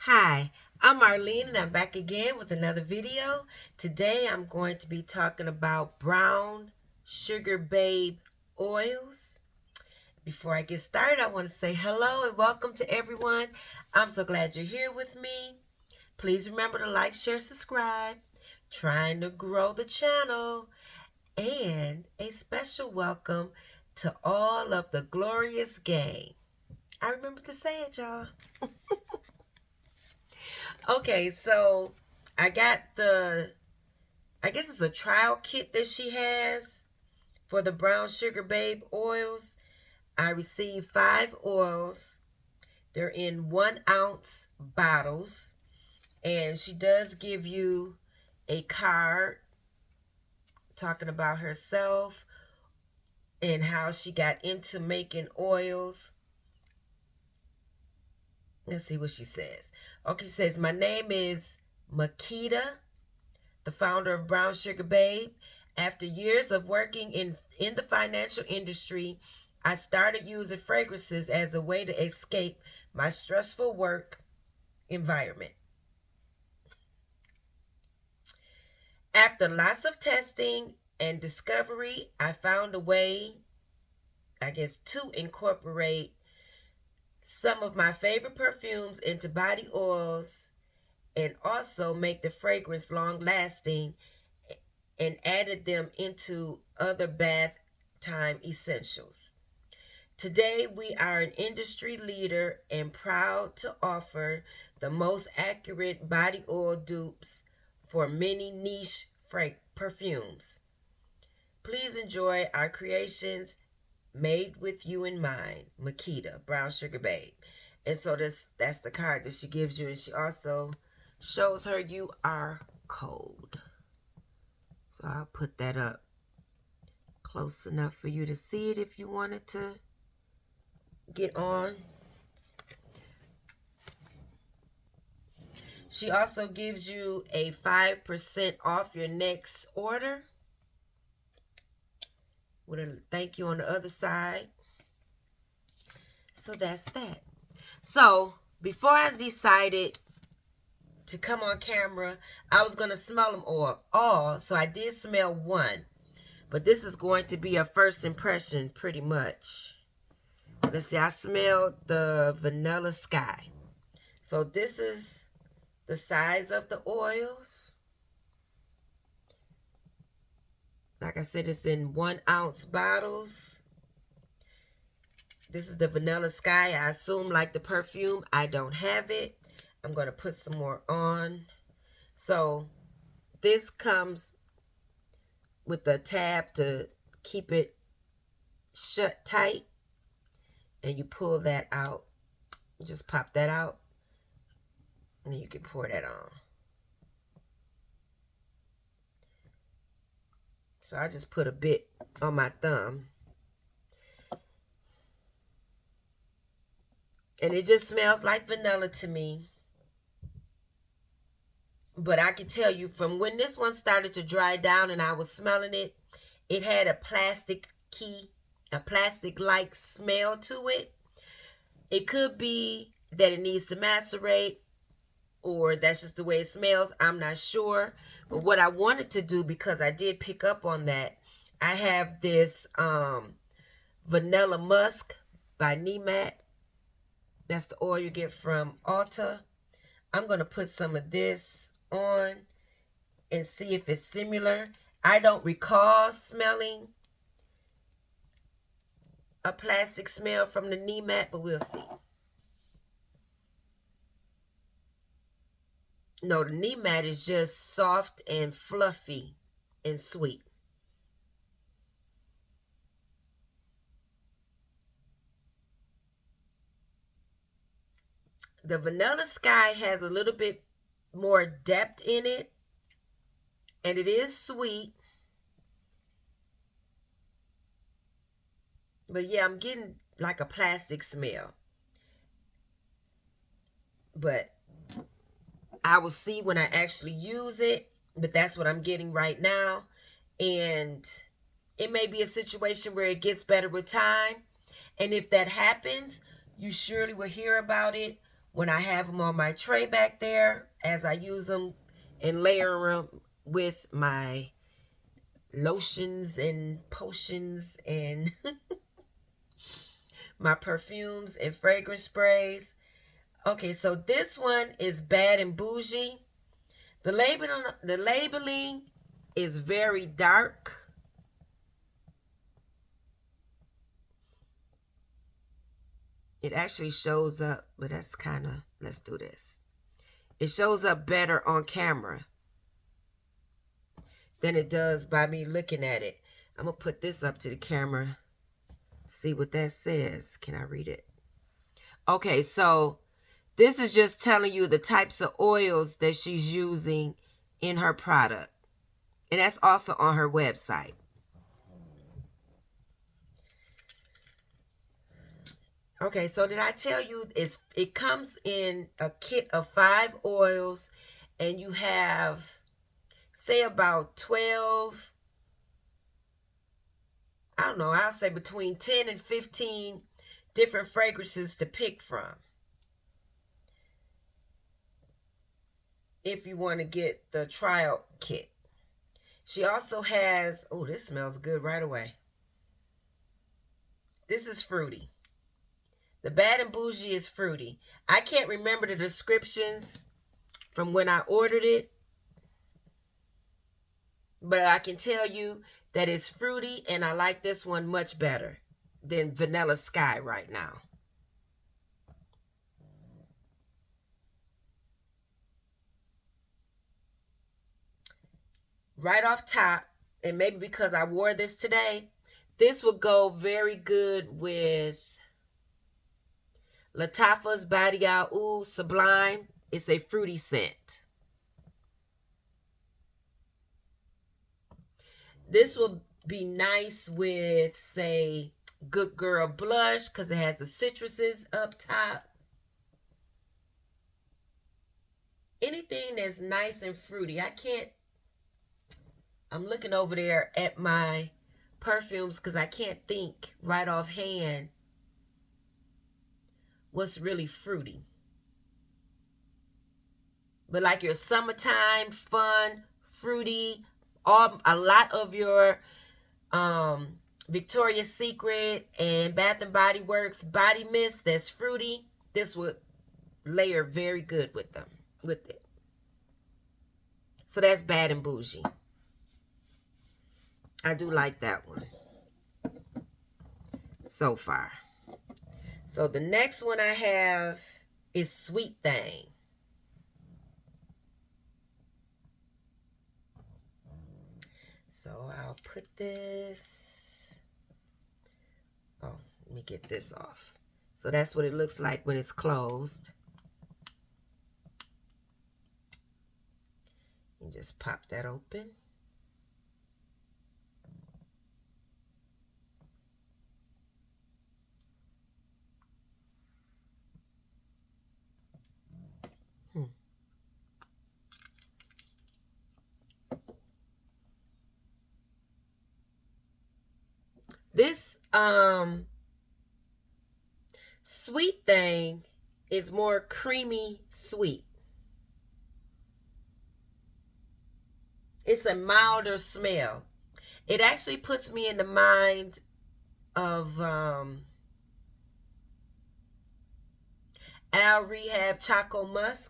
Hi, I'm Marlene and I'm back again with another video. Today I'm going to be talking about brown sugar babe oils. Before I get started, I want to say hello and welcome to everyone. I'm so glad you're here with me. Please remember to like, share, subscribe. Trying to grow the channel. And a special welcome to all of the glorious gang. I remember to say it, y'all. Okay, so I got I guess it's a trial kit that she has for the brown sugar babe oils. I received 5 oils. They're in 1 ounce bottles. And she does give you a card talking about herself and how she got into making oils. Let's see what she says. Okay, she says, my name is Makita, the founder of Brown Sugar Babe. After years of working in the financial industry, I started using fragrances as a way to escape my stressful work environment. After lots of testing and discovery, I found a way, I guess, to incorporate some of my favorite perfumes into body oils and also make the fragrance long lasting and added them into other bath time essentials. Today, we are an industry leader and proud to offer the most accurate body oil dupes for many niche perfumes. Please enjoy our creations made with you in mind. Makita, Brown Sugar Babe. And so that's the card that she gives you. And she also shows her QR code. So I'll put that up close enough for you to see it if you wanted to get on. She also gives you a 5% off your next order with a thank you on the other side. So that's that. So before I decided to come on camera, I was going to smell them all. So I did smell one. But this is going to be a first impression pretty much. Let's see, I smelled the vanilla Skye. So this is the size of the oils. Like I said, it's in 1 ounce bottles. This is the vanilla Skye. I assume like the perfume, I don't have it. I'm going to put some more on. So this comes with a tab to keep it shut tight. And you pull that out. You just pop that out. And then you can pour that on. So I just put a bit on my thumb. And it just smells like vanilla to me. But I can tell you from when this one started to dry down and I was smelling it, it had a plastic-like smell to it. It could be that it needs to macerate or that's just the way it smells. I'm not sure. But what I wanted to do, because I did pick up on that, I have this Vanilla Musk by Nemat. That's the oil you get from Ulta. I'm going to put some of this on and see if it's similar. I don't recall smelling a plastic smell from the Nemat, but we'll see. No, the Nemat is just soft and fluffy and sweet. The Vanilla Skye has a little bit more depth in it, and it is sweet. But yeah, I'm getting like a plastic smell. But I will see when I actually use it. But that's what I'm getting right now. And it may be a situation where it gets better with time. And if that happens, you surely will hear about it when I have them on my tray back there, as I use them and layer them with my lotions and potions and my perfumes and fragrance sprays. Okay, so this one is Bad and Bougie. The labeling is very dark. It actually shows up, but that's kind of, let's do this. It shows up better on camera than it does by me looking at it. I'm going to put this up to the camera, see what that says. Can I read it? Okay, so this is just telling you the types of oils that she's using in her product. And that's also on her website. Okay, so did I tell you it comes in a kit of 5 oils, and you have, say, about 12, I don't know, I'll say between 10 and 15 different fragrances to pick from if you want to get the trial kit. She also has, oh, this smells good right away. This is fruity. The Bad and Bougie is fruity. I can't remember the descriptions from when I ordered it, but I can tell you that it's fruity, and I like this one much better than Vanilla Skye right now. Right off top, and maybe because I wore this today, this would go very good with Lattafa's Gyal Ooh Sublime. It's a fruity scent. This will be nice with, say, Good Girl Blush because it has the citruses up top. Anything that's nice and fruity. I'm looking over there at my perfumes because I can't think right offhand what's really fruity. But like your summertime, fun, fruity, a lot of your Victoria's Secret and Bath and Body Works body mist that's fruity, this would layer very good with it. So that's Bad and Bougie. I do like that one so far. So the next one I have is Sweet Thang. So I'll put this. Oh, let me get this off. So that's what it looks like when it's closed. And just pop that open. This Sweet Thang is more creamy sweet. It's a milder smell. It actually puts me in the mind of Al Rehab Choco Musk.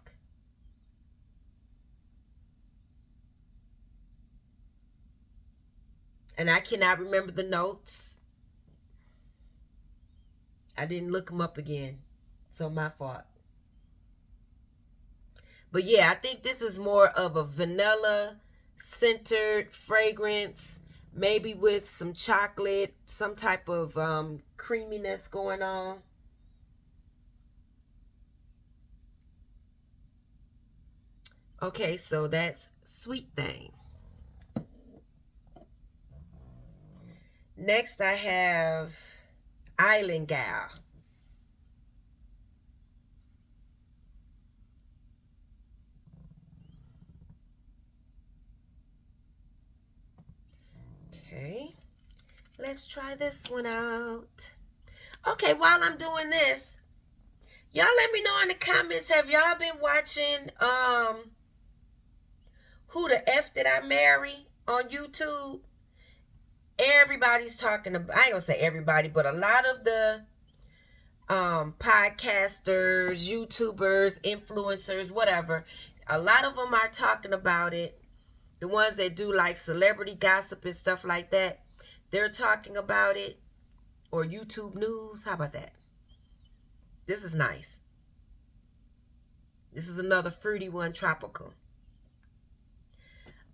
And I cannot remember the notes. I didn't look them up again. So my fault. But yeah, I think this is more of a vanilla centered fragrance. Maybe with some chocolate, some type of creaminess going on. Okay, so that's Sweet Thang. Next I have Island Gyal. Okay, let's try this one out. Okay, while I'm doing this, Y'all let me know in the comments. Have y'all been watching Who the F Did I Marry on YouTube? Everybody's talking about, I ain't gonna say everybody, but a lot of the podcasters, YouTubers, influencers, whatever, a lot of them are talking about it. The ones that do like celebrity gossip and stuff like that, they're talking about it. Or YouTube news. How about that? This is nice. This is another fruity one, tropical.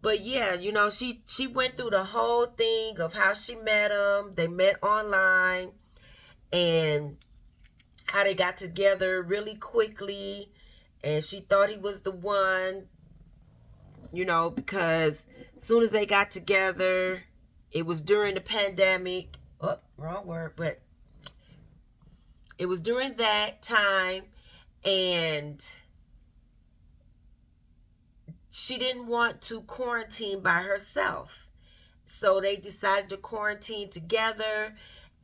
But yeah, you know, she went through the whole thing of how she met him. They met online and how they got together really quickly. And she thought he was the one, you know, because as soon as they got together, it was during the pandemic. Oh, wrong word, but it was during that time, and she didn't want to quarantine by herself. So they decided to quarantine together,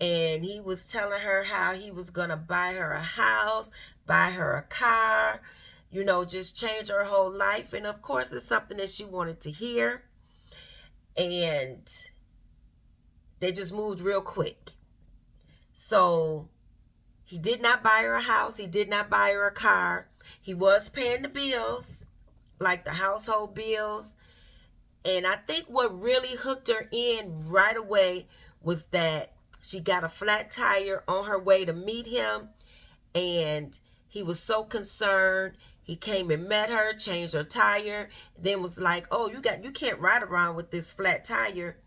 and he was telling her how he was going to buy her a house, buy her a car, you know, just change her whole life. And of course, it's something that she wanted to hear. And they just moved real quick. So he did not buy her a house. He did not buy her a car. He was paying the bills, like the household bills. And I think what really hooked her in right away was that she got a flat tire on her way to meet him. And he was so concerned. He came and met her, changed her tire, then was like, "Oh, you can't ride around with this flat tire.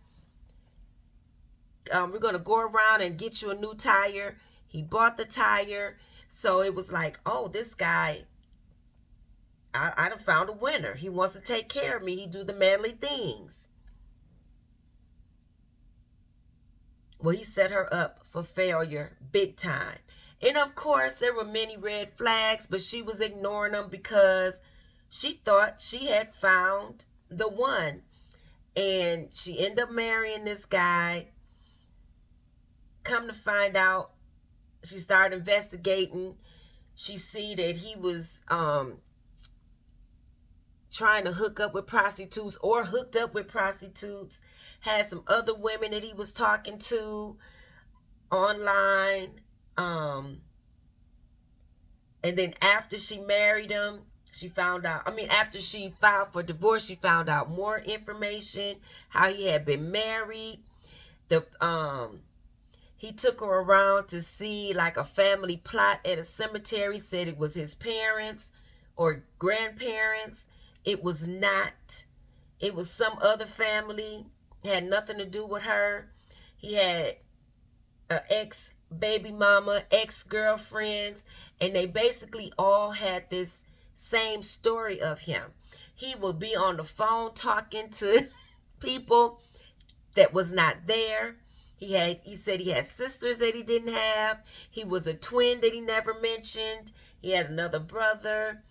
We're gonna go around and get you a new tire." He bought the tire. So it was like, oh, this guy, I done found a winner. He wants to take care of me. He do the manly things. Well, he set her up for failure big time. And of course, there were many red flags, but she was ignoring them because she thought she had found the one. And she ended up marrying this guy. Come to find out, she started investigating. She see that he was trying to hook up with prostitutes or hooked up with prostitutes, had some other women that he was talking to online. And then after she married him, she found out, after she filed for divorce, she found out more information, how he had been married. He took her around to see like a family plot at a cemetery, said it was his parents or grandparents. It was not. It was some other family. It had nothing to do with her. He had an ex-baby mama, ex-girlfriends, and they basically all had this same story of him. He would be on the phone talking to people that was not there. He said he had sisters that he didn't have. He was a twin that he never mentioned. He had another brother.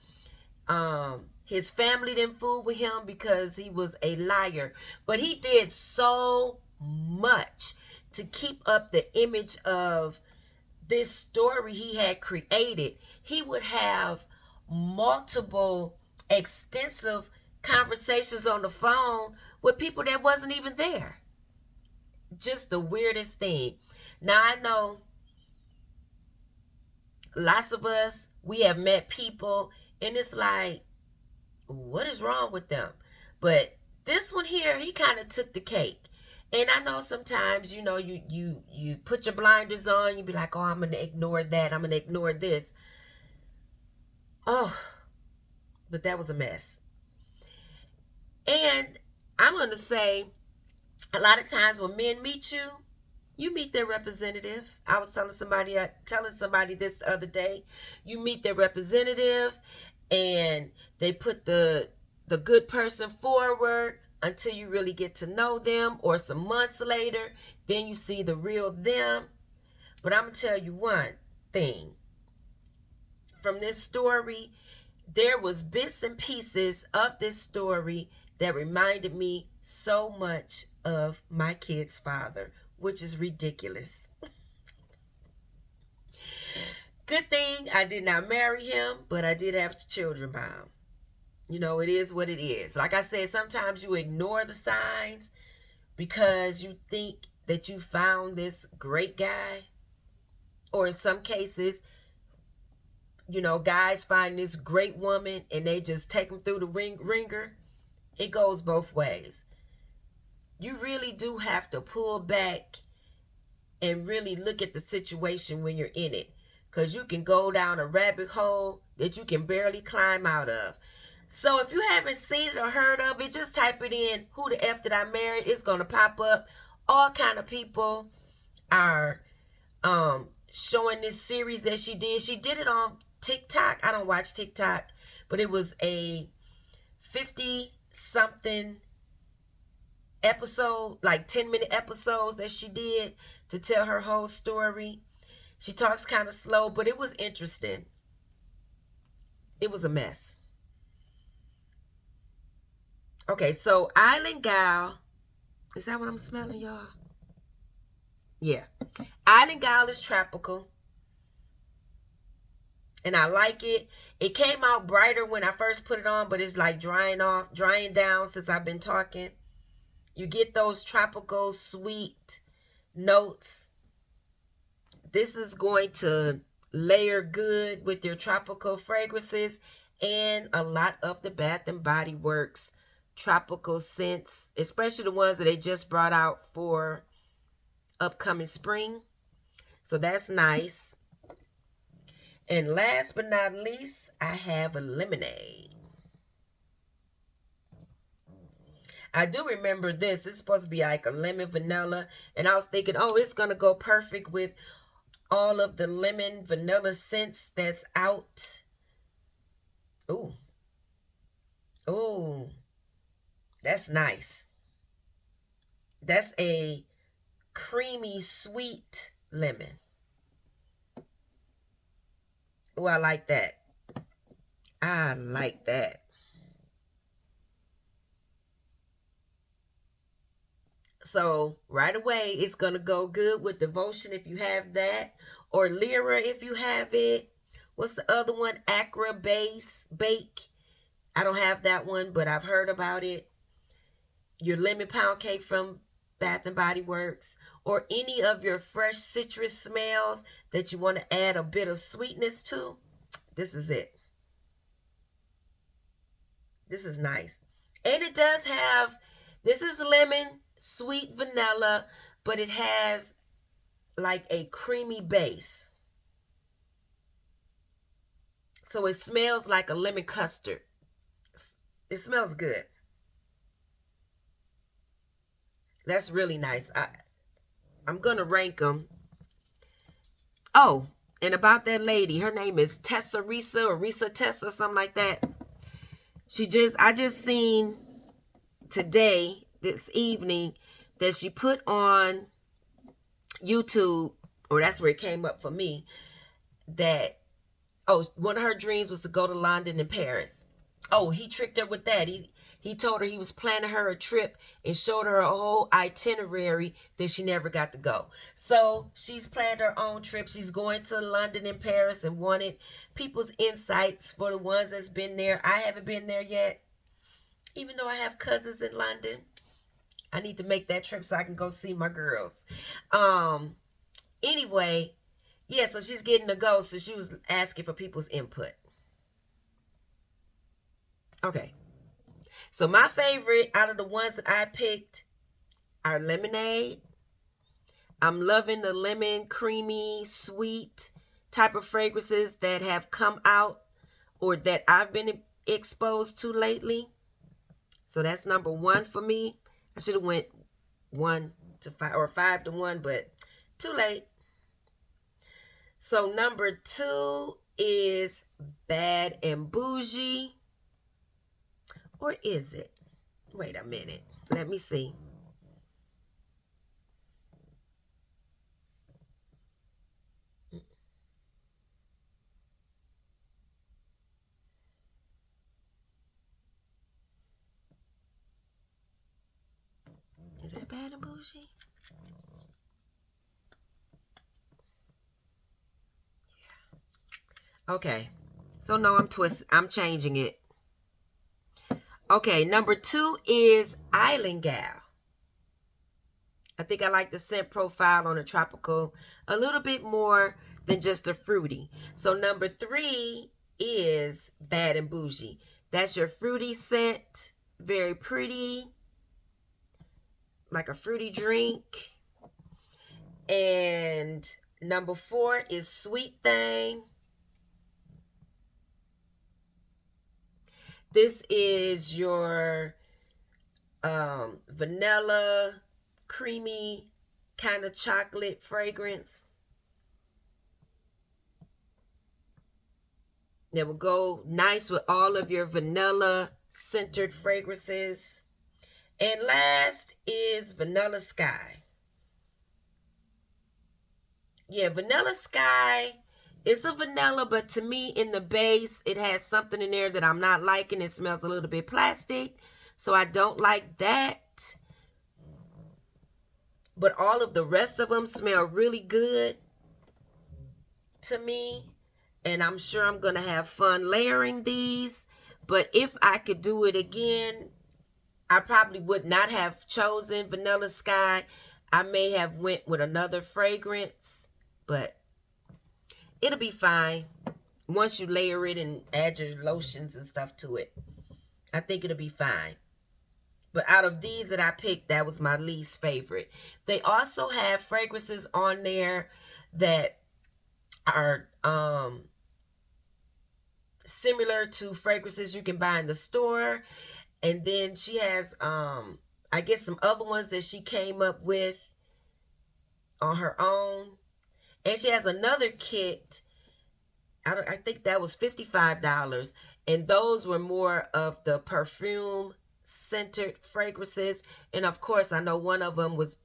His family didn't fool with him because he was a liar. But he did so much to keep up the image of this story he had created. He would have multiple extensive conversations on the phone with people that wasn't even there. Just the weirdest thing. Now I know lots of us, we have met people and it's like, what is wrong with them? But this one here, he kind of took the cake. And I know sometimes, you know, you put your blinders on, you be like, oh, I'm going to ignore that. I'm going to ignore this. Oh, but that was a mess. And I'm going to say, a lot of times when men meet you, you meet their representative. I was telling somebody this the other day. You meet their representative and they put the good person forward until you really get to know them, or some months later, then you see the real them. But I'm going to tell you one thing. From this story, there was bits and pieces of this story that reminded me so much of my kid's father, which is ridiculous. Good thing I did not marry him, but I did have children by him. You know, it is what it is. Like I said, sometimes you ignore the signs because you think that you found this great guy. Or in some cases, you know, guys find this great woman and they just take them through the ringer. It goes both ways. You really do have to pull back and really look at the situation when you're in it. Because you can go down a rabbit hole that you can barely climb out of. So if you haven't seen it or heard of it, just type it in, who the F did I marry? It's going to pop up. All kind of people are showing this series that she did. She did it on TikTok. I don't watch TikTok, but it was a 50 something episode, like 10-minute episodes that she did to tell her whole story. She talks kind of slow, but it was interesting. It was a mess. Okay, so Island Gal, is that what I'm smelling, y'all? Yeah. Island Gal is tropical. And I like it. It came out brighter when I first put it on, but it's like drying down since I've been talking. You get those tropical sweet notes. This is going to layer good with your tropical fragrances and a lot of the Bath and Body Works tropical scents, especially the ones that they just brought out for upcoming spring. So that's nice. And last but not least, I have a lemonade. I do remember this. It's supposed to be like a lemon vanilla. And I was thinking, oh, it's going to go perfect with all of the lemon vanilla scents that's out. Ooh. Ooh. That's nice. That's a creamy, sweet lemon. Oh, I like that. I like that. So right away, it's going to go good with Devotion if you have that. Or Lyra if you have it. What's the other one? Acra Bake. I don't have that one, but I've heard about it. Your lemon pound cake from Bath and Body Works, or any of your fresh citrus smells that you want to add a bit of sweetness to. This is it. This is nice. And it does have, this is lemon, sweet vanilla, but it has like a creamy base. So it smells like a lemon custard. It smells good. That's really nice. I'm going to rank them. Oh, and about that lady, her name is Tessa Risa or Risa Tessa, something like that. I just seen today, this evening, that she put on YouTube, or that's where it came up for me, that, one of her dreams was to go to London and Paris. Oh, he tricked her with that. He told her he was planning her a trip and showed her a whole itinerary that she never got to go. So she's planned her own trip. She's going to London and Paris and wanted people's insights for the ones that's been there. I haven't been there yet, even though I have cousins in London. I need to make that trip so I can go see my girls. Anyway, yeah, so she's getting to go. So she was asking for people's input. Okay. So my favorite out of the ones that I picked are lemonade. I'm loving the lemon, creamy, sweet type of fragrances that have come out or that I've been exposed to lately. So that's number one for me. I should have went 1 to 5 or 5 to 1, but too late. So number 2 is Bad and Bougie. Or is it? Wait a minute. Let me see. Is that Bad and Bougie? Yeah. Okay. So no, I'm changing it. Okay, number 2 is Island Gal. I think I like the scent profile on a tropical a little bit more than just a fruity. So number 3 is Bad and Bougie. That's your fruity scent. Very pretty. Like a fruity drink. And number 4 is Sweet Thang. This is your vanilla, creamy, kind of chocolate fragrance that will go nice with all of your vanilla centered fragrances. And last is Vanilla Skye. Yeah, Vanilla Skye. It's a vanilla, but to me, in the base, it has something in there that I'm not liking. It smells a little bit plastic, so I don't like that. But all of the rest of them smell really good to me. And I'm sure I'm going to have fun layering these. But if I could do it again, I probably would not have chosen Vanilla Skye. I may have went with another fragrance, but it'll be fine once you layer it and add your lotions and stuff to it. I think it'll be fine. But out of these that I picked, that was my least favorite. They also have fragrances on there that are similar to fragrances you can buy in the store. And then she has I guess some other ones that she came up with on her own. And she has another kit. I think that was $55. And those were more of the perfume centered fragrances. And of course, I know one of them was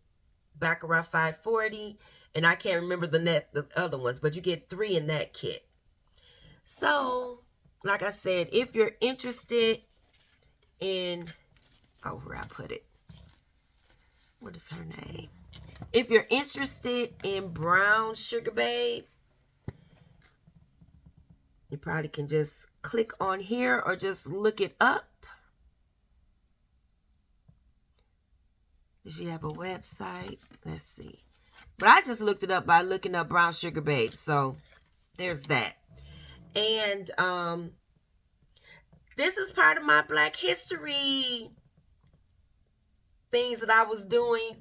Baccarat 540. And I can't remember the other ones, but you get 3 in that kit. So, like I said, if you're interested in, oh, where I put it. What is her name? If you're interested in Brown Sugar Babe, you probably can just click on here or just look it up. Does she have a website? Let's see. But I just looked it up by looking up Brown Sugar Babe. So there's that. And this is part of my Black History things that I was doing.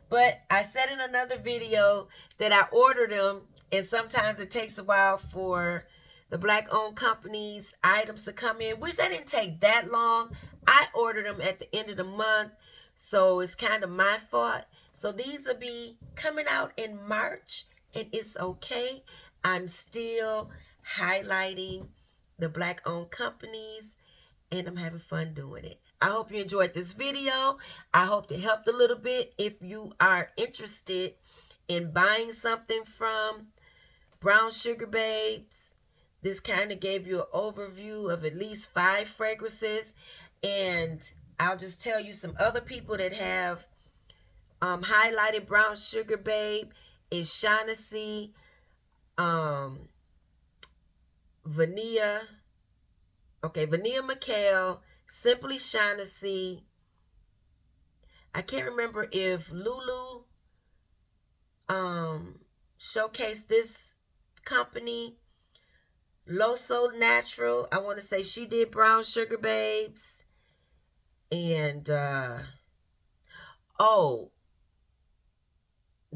But I said in another video that I ordered them, and sometimes it takes a while for the Black-owned companies' items to come in, which that didn't take that long. I ordered them at the end of the month, so it's kind of my fault. So these will be coming out in March, and it's okay. I'm still highlighting the Black-owned companies, and I'm having fun doing it. I hope you enjoyed this video. I hope it helped a little bit. If you are interested in buying something from Brown Sugar Babes, this kind of gave you an overview of at least 5 fragrances. And I'll just tell you some other people that have highlighted Brown Sugar Babe is Shaughnessy, Vanilla McHale, Simply Shaughnessy. I can't remember if Lulu showcased this company. Loso Natural, I want to say she did Brown Sugar Babes. And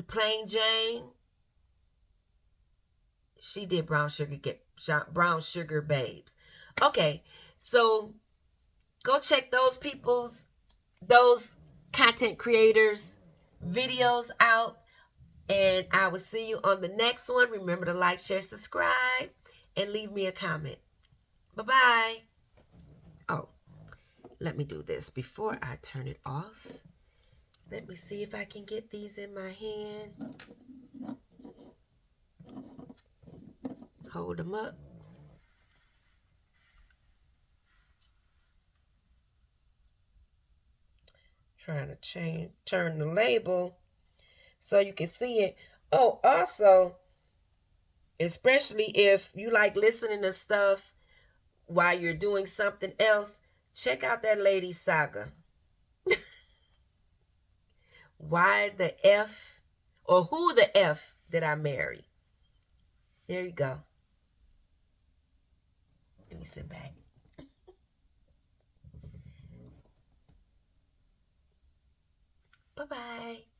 Plain Jane, she did Brown Sugar Babes. Okay, so go check those content creators' videos out. And I will see you on the next one. Remember to like, share, subscribe, and leave me a comment. Bye-bye. Oh, let me do this before I turn it off. Let me see if I can get these in my hand. Hold them up. Trying to turn the label so you can see it. Oh, also, Especially if you like listening to stuff while you're doing something else, check out that lady saga. Why the F, or who the F did I marry? There you go. Let me sit back. Bye bye.